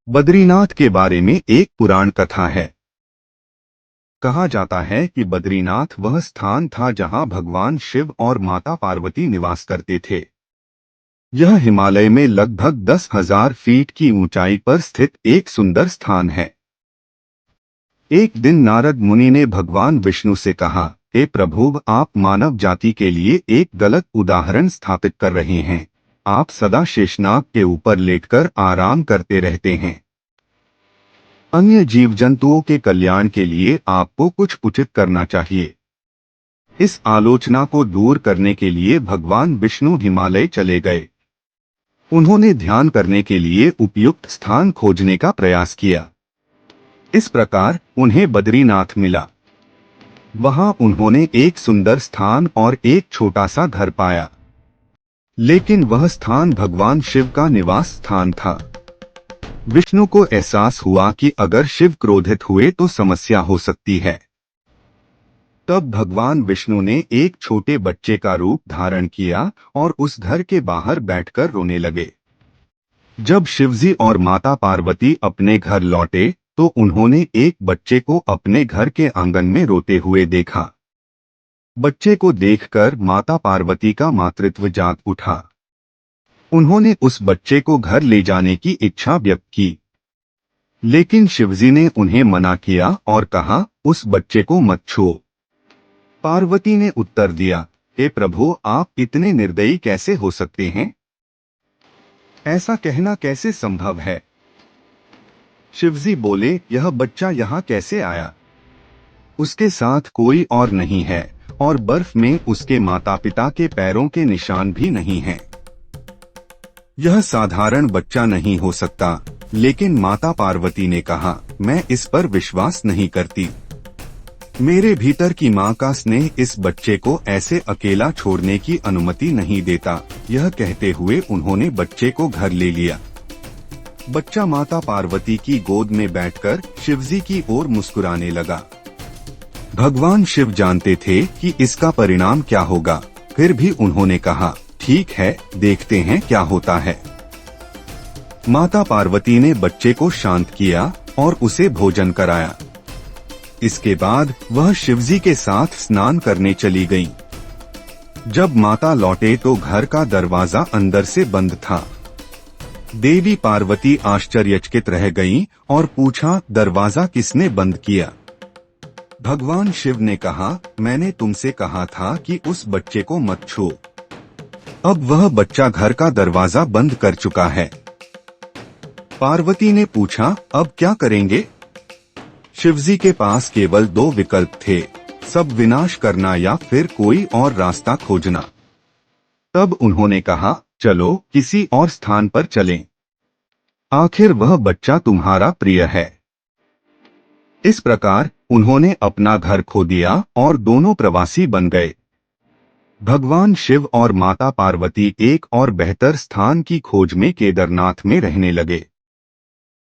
बद्रीनाथ के बारे में एक पुराण कथा है। कहा जाता है कि बद्रीनाथ वह स्थान था जहां भगवान शिव और माता पार्वती निवास करते थे। यह हिमालय में लगभग 10,000 फीट की ऊंचाई पर स्थित एक सुंदर स्थान है। एक दिन नारद मुनि ने भगवान विष्णु से कहा, हे प्रभु, आप मानव जाति के लिए एक गलत उदाहरण स्थापित कर रहे हैं। आप सदा शेषनाग के ऊपर लेटकर आराम करते रहते हैं। अन्य जीव जंतुओं के कल्याण के लिए आपको कुछ उचित करना चाहिए। इस आलोचना को दूर करने के लिए भगवान विष्णु हिमालय चले गए। उन्होंने ध्यान करने के लिए उपयुक्त स्थान खोजने का प्रयास किया। इस प्रकार उन्हें बद्रीनाथ मिला। वहां उन्होंने एक सुंदर स्थान और एक छोटा सा घर पाया। लेकिन वह स्थान भगवान शिव का निवास स्थान था। विष्णु को एहसास हुआ कि अगर शिव क्रोधित हुए तो समस्या हो सकती है। तब भगवान विष्णु ने एक छोटे बच्चे का रूप धारण किया और उस घर के बाहर बैठकर रोने लगे। जब शिवजी और माता पार्वती अपने घर लौटे तो उन्होंने एक बच्चे को अपने घर के आंगन में रोते हुए देखा। बच्चे को देखकर माता पार्वती का मातृत्व जाग उठा। उन्होंने उस बच्चे को घर ले जाने की इच्छा व्यक्त की, लेकिन शिवजी ने उन्हें मना किया और कहा, उस बच्चे को मत छुओ। पार्वती ने उत्तर दिया, हे प्रभु, आप इतने निर्दयी कैसे हो सकते हैं? ऐसा कहना कैसे संभव है? शिवजी बोले, यह बच्चा यहाँ कैसे आया? उसके साथ कोई और नहीं है और बर्फ में उसके माता पिता के पैरों के निशान भी नहीं हैं। यह साधारण बच्चा नहीं हो सकता। लेकिन माता पार्वती ने कहा, मैं इस पर विश्वास नहीं करती। मेरे भीतर की माँ का स्नेह इस बच्चे को ऐसे अकेला छोड़ने की अनुमति नहीं देता। यह कहते हुए उन्होंने बच्चे को घर ले लिया। बच्चा माता पार्वती की गोद में बैठकर शिवजी की ओर मुस्कुराने लगा। भगवान शिव जानते थे कि इसका परिणाम क्या होगा, फिर भी उन्होंने कहा, ठीक है, देखते हैं क्या होता है। माता पार्वती ने बच्चे को शांत किया और उसे भोजन कराया। इसके बाद वह शिवजी के साथ स्नान करने चली गईं। जब माता लौटे तो घर का दरवाजा अंदर से बंद था। देवी पार्वती आश्चर्यचकित रह गईं और पूछा, दरवाजा किसने बंद किया? भगवान शिव ने कहा, मैंने तुमसे कहा था कि उस बच्चे को मत छुओ। अब वह बच्चा घर का दरवाजा बंद कर चुका है। पार्वती ने पूछा, अब क्या करेंगे? शिवजी के पास केवल 2 विकल्प थे, सब विनाश करना या फिर कोई और रास्ता खोजना। तब उन्होंने कहा, चलो किसी और स्थान पर चलें। आखिर वह बच्चा तुम्हारा प्रिय है। इस प्रकार उन्होंने अपना घर खो दिया और दोनों प्रवासी बन गए। भगवान शिव और माता पार्वती एक और बेहतर स्थान की खोज में केदारनाथ में रहने लगे।